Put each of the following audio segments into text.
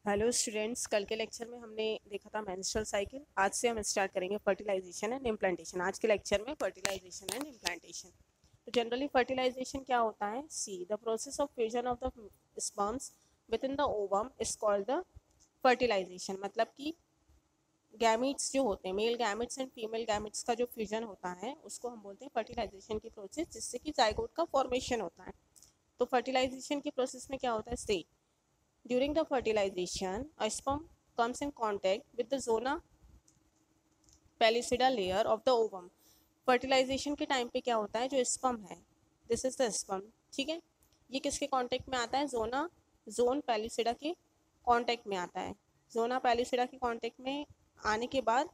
Hello students, कल के lecture में हमने देखा था मेंस्ट्रुअल साइकिल। आज से हम स्टार्ट करेंगे फर्टिलाइजेशन एंड इम्प्लांटेशन। आज के लेक्चर में फर्टिलाइजेशन एंड इम्प्लांटेशन। तो जनरली फर्टिलाइजेशन क्या होता है? See the process of fusion of the sperms within the ovum is called the fertilization. मतलब कि गैमिट्स जो होते हैं, male gametes and female gametes का जो फ्यूजन होता है उसको हम बोलते हैं फर्टिलाइजेशन की प्रोसेस, जिससे कि जाइगोट का फॉर्मेशन होता है। तो फर्टिलाइजेशन की प्रोसेस में क्या होता है? से during the fertilization, a sperm comes in contact with the zona pellucida layer of the ovum. Fertilization के टाइम पे क्या होता है? जो स्पर्म है, दिस इज द स्पर्म, ठीक है, ये किसके कांटेक्ट में आता है? जोन पेल्यूसिडा के कांटेक्ट में आता है। जोना पेल्यूसिडा के कांटेक्ट में आने के बाद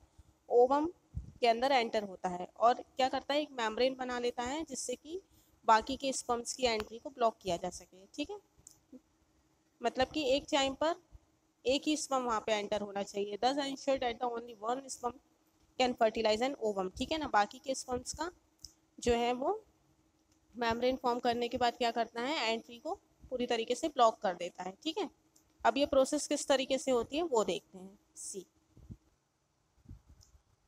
ओवम के अंदर एंटर होता है और क्या करता है? एक मेम्ब्रेन बना लेता है जिससे कि बाकी के स्पर्म्स की एंट्री को ब्लॉक किया जा सके, ठीक है। मतलब कि एक टाइम पर एक ही स्पर्म वहाँ पे एंटर होना चाहिए। Thus ensure that the only one sperm can fertilize an ovum, ठीक है ना। बाकी के स्पर्म्स का जो है वो मेम्ब्रेन फॉर्म करने के बाद क्या करता है? एंट्री को पूरी तरीके से ब्लॉक कर देता है, ठीक है। अब ये प्रोसेस किस तरीके से होती है वो देखते हैं।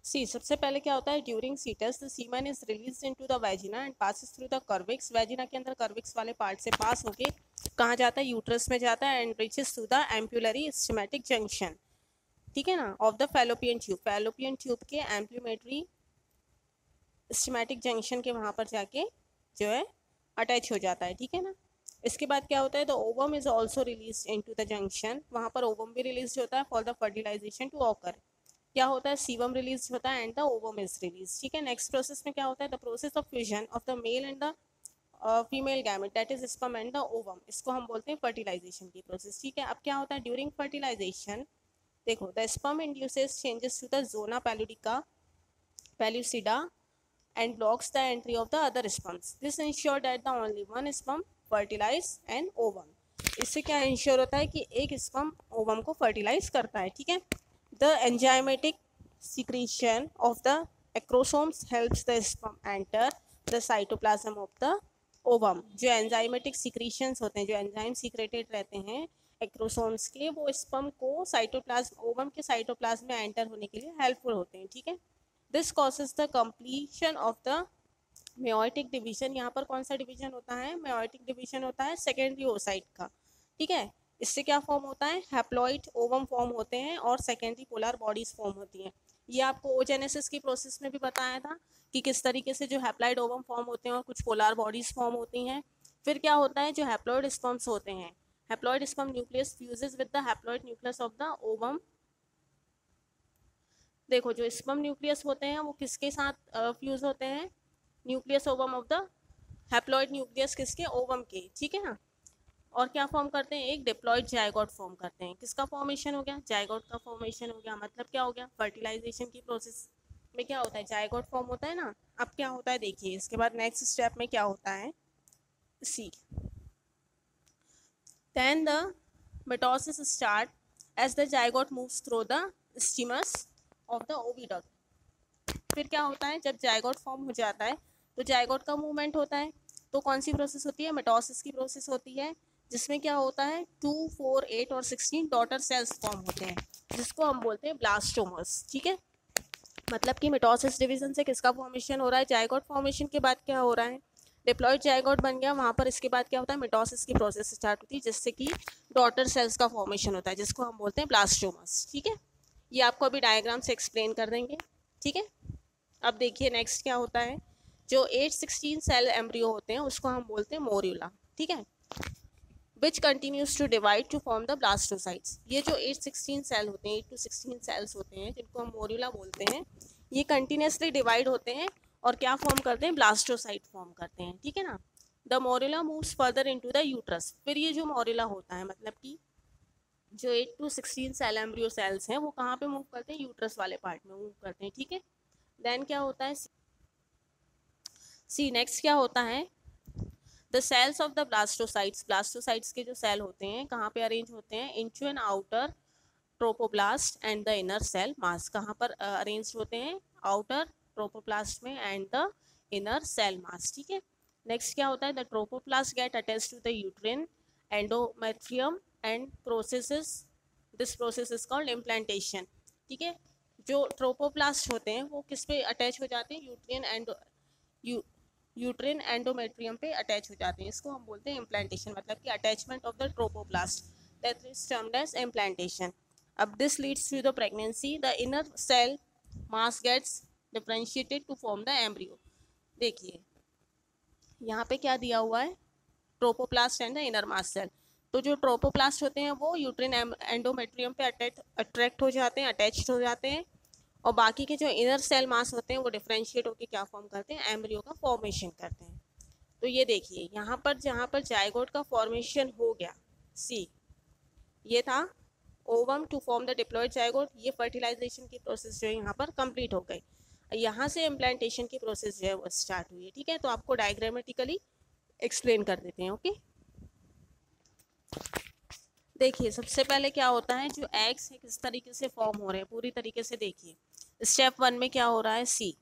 सी सबसे पहले क्या होता है? During coitus the semen is released into the vagina and passes through the cervix. Vagina के अंदर कर्विक्स वाले पार्ट से पास होके कहाँ जाता है? यूट्रस में जाता है and reaches through the ampullary isthmic junction, ठीक है ना, of the fallopian tube. Fallopian tube के एम्प्लीमेटरी स्टिमेटिक जंक्शन के वहाँ पर जाके जो है अटैच हो जाता है, ठीक है ना। इसके बाद क्या होता है? The ovum is also release into the junction. वहाँ पर ओवम भी रिलीज होता है for the fertilization to occur. क्या होता है? सीवम रिलीज होता है and the ovum is release, ठीक है। नेक्स्ट प्रोसेस में क्या होता है? The process of fusion of the male and the female gamete that is sperm and the ovum, इसको हम बोलते हैं फर्टिलाइजेशन की प्रोसेस, ठीक है। अब क्या होता है ड्यूरिंग फर्टिलाइजेशन? देखो, the sperm induces changes to the zona pellucida and blocks the entry of the other sperms. This ensure that the only one sperm fertilize an ovum. इससे क्या इंश्योर होता है कि एक स्पर्म ओवम को fertilise करता है, ठीक है। The enzymatic secretion of the acrosomes helps the sperm enter the cytoplasm of the ovum. जो एंजाइमेटिक सिक्रीशंस होते हैं, जो एंजाइम सीक्रेटेड रहते हैं एक्रोसोम्स के, वो स्पर्म को साइटोप्लाज्म, ओवम के साइटोप्लाज्म में एंटर होने के लिए हेल्पफुल होते हैं, ठीक है। This causes the completion of the meiotic division. यहाँ पर कौन सा डिवीजन होता है? मेयोटिक डिवीजन होता है सेकेंडरी ओसाइट का, ठीक है। इससे क्या फॉर्म होता है? हैप्लॉइड ओवम फॉर्म होते हैं और सेकेंडरी पोलर बॉडीज फॉर्म होती हैं। ये आपको ओजेनेसिस की प्रोसेस में भी बताया था कि किस तरीके से जो हैप्लॉइड ओवम फॉर्म होते हैं और कुछ पोलर बॉडीज फॉर्म होती हैं। फिर क्या होता है? जो हैप्लॉइड स्पर्म्स होते हैं, haploid sperm nucleus fuses with the haploid nucleus of the ovum. देखो, जो स्पर्म न्यूक्लियस होते हैं वो किसके साथ फ्यूज होते हैं? Nucleus ovum of the haploid nucleus किसके? ओवम के, ठीक है ना। और क्या फॉर्म करते हैं? एक डिप्लॉइड जायगोट फॉर्म करते हैं। किसका फॉर्मेशन हो गया? जायगोट का फॉर्मेशन हो गया। मतलब क्या हो गया? फर्टिलाइजेशन की प्रोसेस में क्या होता है? जायगोट फॉर्म होता है ना। अब क्या होता है देखिए, इसके बाद नेक्स्ट स्टेप में क्या होता है? See then the mitosis start as the zygote moves through the stimulus of the oviduct। फिर क्या होता है? जब जायगोट फॉर्म हो जाता है तो जायगोट का मूवमेंट होता है। तो कौन सी प्रोसेस होती है? मिटोसिस की प्रोसेस होती है, जिसमें क्या होता है? 2, 4, 8 और 16 डॉटर सेल्स फॉर्म होते हैं, जिसको हम बोलते हैं ब्लास्टोमर्स, ठीक है। मतलब कि मिटोसिस डिवीजन से किसका फॉर्मेशन हो रहा है? जायगोट फॉर्मेशन के बाद क्या हो रहा है? डिप्लॉइड जायगोट बन गया वहाँ पर। इसके बाद क्या होता है? मिटोसिस की प्रोसेस स्टार्ट होती है, जिससे कि डॉटर सेल्स का फॉर्मेशन होता है, जिसको हम बोलते हैं ब्लास्टोमर्स, ठीक है। ये आपको अभी डायग्राम से एक्सप्लेन कर देंगे, ठीक है। अब देखिए नेक्स्ट क्या होता है। जो 8-16 सेल एम्ब्रियो होते हैं उसको हम बोलते हैं मोर्यूला, ठीक है, which continues to divide to form the blastocysts. ये जो 8-16 सेल होते हैं, 8 to 16 सेल्स होते हैं, जिनको हम मोर्यूला बोलते हैं, ये कंटिन्यूसली डिवाइड होते हैं और क्या फॉर्म करते हैं? ब्लास्टोसाइट फॉर्म करते हैं, ठीक है ना। The morula moves further into the uterus. फिर ये जो मोर्यूला होता है, मतलब कि जो 8 to 16 सेल एम्ब्रियो सेल्स हैं, वो कहाँ पे मूव करते हैं? यूट्रस वाले पार्ट में मूव करते हैं, ठीक है। देन क्या होता है? सी नेक्स्ट क्या होता है? The cells of the blastocysts. Blastocysts के जो सेल होते हैं कहाँ पे अरेंज होते हैं? Into an outer trophoblast and the inner cell mass. कहाँ पर अरेंज होते हैं? आउटर ट्रोपोप्लास्ट में and the inner cell mass, ठीक है। नेक्स्ट क्या होता है? The trophoblast get attach to the uterine endometrium and processes this process is called implantation. ठीक है, जो ट्रोपोप्लास्ट होते हैं वो किस पे अटैच हो जाते हैं, यूट्रिन एंडोमेट्रियम पे अटैच हो जाते हैं। इसको हम बोलते हैं इम्प्लांटेशन, मतलब कि attachment of the trophoblast, that is termed as implantation. अब this leads to the pregnancy, the inner cell mass gets differentiated to form the embryo. देखिए यहाँ पे क्या दिया हुआ है, trophoblast and the inner mass cell. तो जो ट्रोपोप्लास्ट होते हैं वो यूट्रिन एंडोमेट्रियम पे अट्रैक्ट हो जाते हैं, अटैच्ड हो जाते हैं, और बाकी के जो इनर सेल मास होते हैं वो डिफरेंशिएट होकर क्या फॉर्म करते हैं, एम्ब्रियो का फॉर्मेशन करते हैं। तो ये देखिए यहाँ पर जहाँ पर जाइगोट का फॉर्मेशन हो गया, सी ये था ovum to form the diploid zygote, ये फर्टिलाइजेशन की प्रोसेस जो है यहाँ पर कंप्लीट हो गई। यहाँ से इम्प्लांटेशन की प्रोसेस जो है वो स्टार्ट हुई है। ठीक है, तो आपको डायग्रामेटिकली एक्सप्लेन कर देते हैं। ओके, देखिए सबसे पहले क्या होता है, जो एग्स है किस तरीके से फॉर्म हो रहे हैं पूरी तरीके से देखिए। स्टेप 1 में क्या हो रहा है, see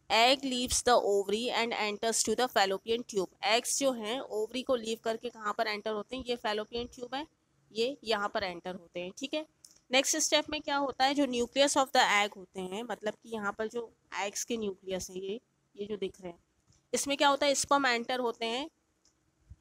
egg leaves the ovary and enters to the fallopian tube. Eggs जो हैं ओवरी को लीव करके कहाँ पर एंटर होते हैं, ये फैलोपियन ट्यूब है, ये यहाँ पर एंटर होते हैं। ठीक है, नेक्स्ट स्टेप में क्या होता है, जो न्यूक्लियस ऑफ द एग होते हैं, मतलब कि यहाँ पर जो एग्स के न्यूक्लियस है ये जो दिख रहे हैं, इसमें क्या होता है, स्पर्म एंटर होते हैं,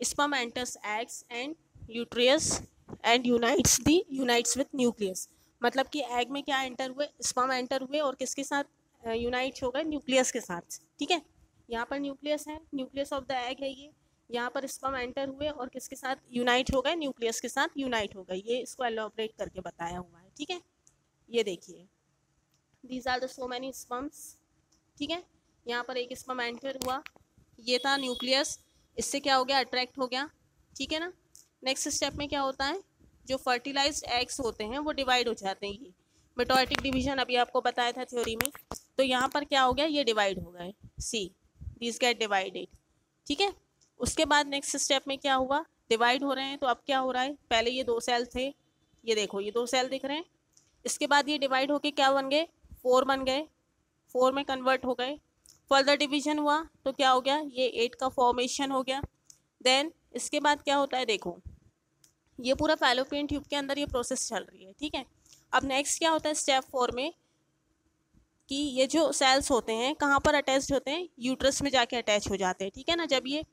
sperm enters eggs and uterus and unites with nucleus. मतलब कि एग में क्या एंटर हुए, स्पर्म एंटर हुए और किसके साथ यूनाइट हो गए, न्यूक्लियस के साथ। ठीक है, यहाँ पर न्यूक्लियस है, न्यूक्लियस ऑफ द एग है ये, यहाँ पर स्पर्म एंटर हुए और किसके साथ यूनाइट हो गए, न्यूक्लियस के साथ यूनाइट हो गए। ये इसको एलोबरेट करके बताया हुआ है। ठीक है, ये देखिए these are the so many sperms. ठीक है, यहाँ पर एक स्पर्म एंटर हुआ, ये था न्यूक्लियस, इससे क्या हो गया, अट्रैक्ट हो गया। ठीक है ना, नेक्स्ट स्टेप में क्या होता है, जो फर्टिलाइज्ड एग्स होते हैं वो डिवाइड हो जाते हैं। ये मेटोइटिक डिवीजन अभी आपको बताया था थ्योरी में, तो यहाँ पर क्या हो गया, ये डिवाइड हो गए, सी दिस गेट डिवाइडेड। ठीक है, उसके बाद नेक्स्ट स्टेप में क्या हुआ, डिवाइड हो रहे हैं, तो अब क्या हो रहा है, पहले ये 2 सेल थे, ये देखो ये 2 सेल दिख रहे हैं, इसके बाद ये डिवाइड होके क्या बन गए, 4 बन गए, 4 में कन्वर्ट हो गए। फर्दर डिवीजन हुआ तो क्या हो गया, ये 8 का फॉर्मेशन हो गया। देन इसके बाद क्या होता है, देखो ये पूरा फैलोपियन ट्यूब के अंदर ये प्रोसेस चल रही है। ठीक है, अब नेक्स्ट क्या होता है स्टेप 4 में, कि ये जो सेल्स होते हैं कहाँ पर अटैच होते हैं, यूट्रस में जाके अटैच हो जाते हैं। ठीक है ना, जब ये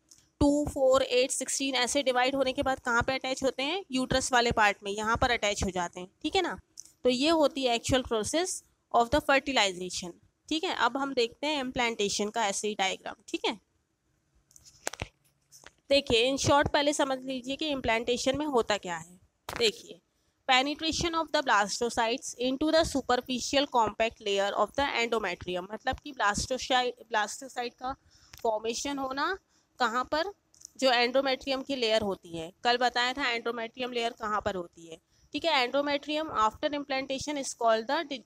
2, 4, 8, 16 ऐसे डिवाइड होने के बाद कहाँ पे अटैच होते हैं, यूट्रस वाले पार्ट में, यहाँ पर अटैच हो जाते हैं। ठीक है ना, तो ये होती है actual process of the fertilization. ठीक है, अब हम देखते हैं इम्प्लांटेशन का ऐसे ही डायग्राम। ठीक है, देखिए इन शॉर्ट पहले समझ लीजिए कि इम्प्लांटेशन में होता क्या है। देखिए penetration of the blastocysts into the superficial compact layer of the endometrium, मतलब कि ब्लास्टोसाइट का फॉर्मेशन होना कहाँ पर, जो एंडोमेट्रियम की लेयर होती है, कल बताया था एंडोमेट्रियम लेयर कहाँ पर होती है। ठीक है, endometrium after implantation is called the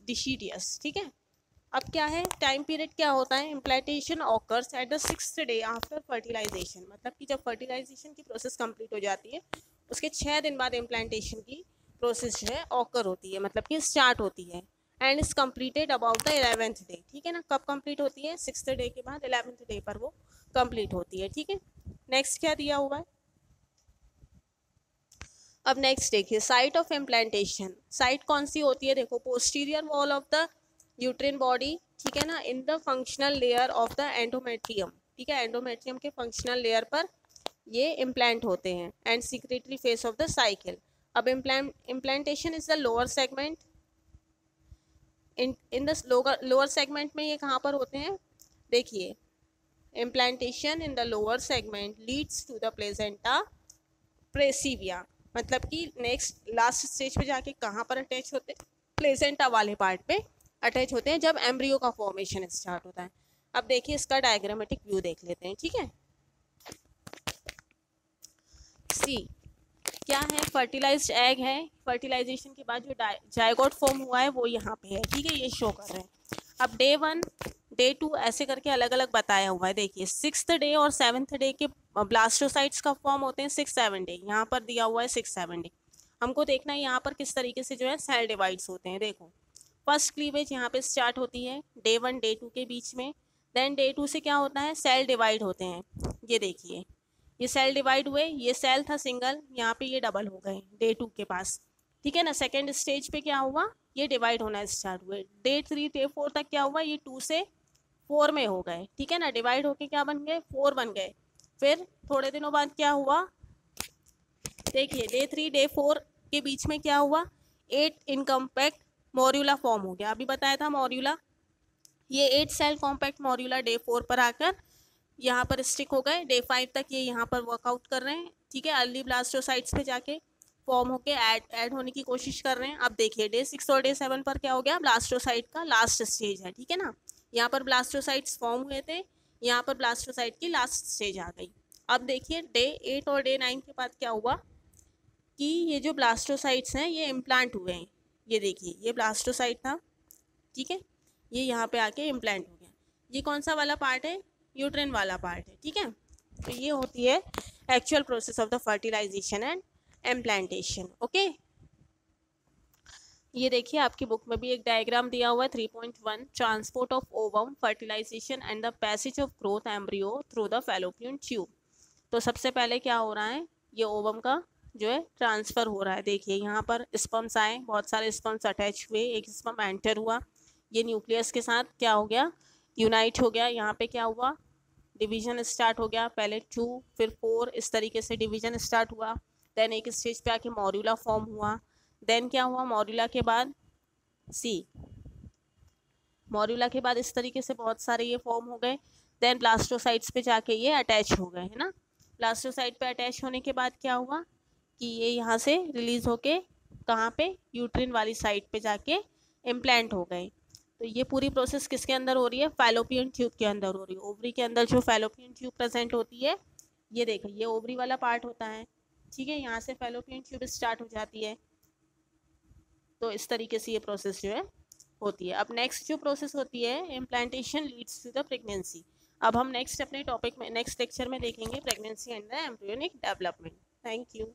decidua. ठीक है, अब क्या है, टाइम पीरियड क्या होता है, implantation occurs at the 6th day after fertilization, मतलब कि जब फर्टिलाइजेशन की प्रोसेस कंप्लीट हो जाती है उसके 6 दिन बाद इम्प्लांटेशन की प्रोसेस जो है ऑकर होती है, मतलब कि स्टार्ट होती है, and is completed about the 11th day. ठीक है ना, कब कंप्लीट होती है, 6th डे के बाद 11th डे पर वो कंप्लीट होती है। ठीक है, नेक्स्ट क्या दिया हुआ है, अब नेक्स्ट देखिए साइट ऑफ इम्प्लांटेशन। साइट कौन सी होती है, देखो posterior wall of the uterine body. ठीक है ना, in the functional layer of the endometrium. ठीक है, एंडोमेट्रियम के फंक्शनल लेयर पर ये इम्प्लांट होते हैं, and secretory phase of the cycle. अब implantation is the lower segment, in the lower segment में ये कहाँ पर होते हैं, देखिए implantation in the lower segment leads to the placenta previa, मतलब कि नेक्स्ट लास्ट स्टेज पे जाके कहाँ पर अटैच होते हैं, प्लेसेंटा वाले पार्ट पे अटैच होते हैं जब एम्ब्रियो का फॉर्मेशन स्टार्ट होता है। अब देखिए इसका डायग्रामेटिक व्यू देख लेते हैं। ठीक है, सी क्या है, फर्टिलाइज्ड एग है, फर्टिलाइजेशन के बाद जो जायगोट फॉर्म हुआ है वो यहाँ पे है। ठीक है, ये शो कर रहे हैं। अब डे 1 डे 2 ऐसे करके अलग अलग बताया हुआ है। देखिए 6th डे और 7th डे के ब्लास्टोसाइट्स का फॉर्म होते हैं 6-7 डे, यहाँ पर दिया हुआ है 6-7 डे। हमको देखना है यहाँ पर किस तरीके से जो है सेल डिवाइड्स होते हैं। देखो फर्स्ट क्लीवेज यहाँ पे स्टार्ट होती है डे 1 डे 2 के बीच में, देन डे 2 से क्या होता है, सेल डिवाइड होते हैं। ये देखिए ये सेल डिवाइड हुए, ये सेल था सिंगल, यहाँ पे ये डबल हो गए डे 2 के पास। ठीक है ना। सेकेंड स्टेज पे क्या हुआ, ये डिवाइड होना स्टार्ट हुए। डे 3 डे 4 तक क्या हुआ, ये 2 से 4 में हो गए, ठीक है ना। डिवाइड होके क्या बन गए, 4 बन गए। फिर थोड़े दिनों बाद क्या हुआ, देखिए डे 3 डे 4 के बीच में क्या हुआ, 8 इनकम्पैक्ट मॉड्यूला फॉर्म हो गया। अभी बताया था मॉड्यूला, ये 8 सेल कॉम्पैक्ट मॉड्यूला डे 4 पर आकर यहाँ पर स्टिक हो गए। डे 5 तक ये यहाँ पर वर्कआउट कर रहे हैं, ठीक है। अर्ली ब्लास्टोसाइट्स पे जाके फॉर्म होके ऐड होने की कोशिश कर रहे हैं। अब देखिए डे 6 और डे 7 पर क्या हो गया, ब्लास्टोसाइट का लास्ट स्टेज है, ठीक है ना। यहाँ पर ब्लास्टोसाइट्स फॉर्म हुए थे, यहाँ पर ब्लास्टोसाइट की लास्ट स्टेज आ गई। अब देखिए डे 8 और डे 9 के बाद क्या हुआ कि ये जो ब्लास्टोसाइट्स हैं ये इम्प्लांट हुए हैं। ये देखिए ये ब्लास्टोसाइट था, ठीक है, ये यहाँ पे आके इम्प्लांट हो गया। ये कौन सा वाला पार्ट है, यूट्रिन वाला पार्ट है, ठीक है। तो ये होती है actual process of the fertilization and implantation. Okay, ये देखिए आपकी बुक में भी एक डायग्राम दिया हुआ है 3.1, transport of ovum, fertilization and the passage of growth embryo through the fallopian tube. तो सबसे पहले क्या हो रहा है, ये ओवम का जो है ट्रांसफ़र हो रहा है। देखिए यहाँ पर स्पर्म्स आए, बहुत सारे स्पर्म्स अटैच हुए, एक स्पर्म एंटर हुआ, ये न्यूक्लियस के साथ क्या हो गया, यूनाइट हो गया। यहाँ पे क्या हुआ, डिवीजन स्टार्ट हो गया, पहले 2 फिर 4, इस तरीके से डिवीजन स्टार्ट हुआ। देन एक स्टेज पे आके मॉड्यूला फॉर्म हुआ। देन क्या हुआ, मॉड्यूला के बाद मॉड्यूला के बाद इस तरीके से बहुत सारे ये फॉर्म हो गए। देन ब्लास्टोसाइट्स पे जाके ये अटैच हो गए, है ना। ब्लास्टोसाइट पे अटैच होने के बाद क्या हुआ कि ये यहाँ से रिलीज होके कहाँ पे, यूट्रिन वाली साइड पे जाके इम्प्लांट हो गए। तो ये पूरी प्रोसेस किसके अंदर हो रही है, फैलोपियन ट्यूब के अंदर हो रही है। ओवरी के अंदर जो फैलोपियन ट्यूब प्रेजेंट होती है, ये देखो ये ओवरी वाला पार्ट होता है, ठीक है। यहाँ से फैलोपियन ट्यूब स्टार्ट हो जाती है। तो इस तरीके से ये प्रोसेस जो है होती है। अब नेक्स्ट जो प्रोसेस होती है, implantation leads to the pregnancy. अब हम नेक्स्ट अपने टॉपिक में नेक्स्ट लेक्चर में देखेंगे pregnancy and the embryonic development. Thank you.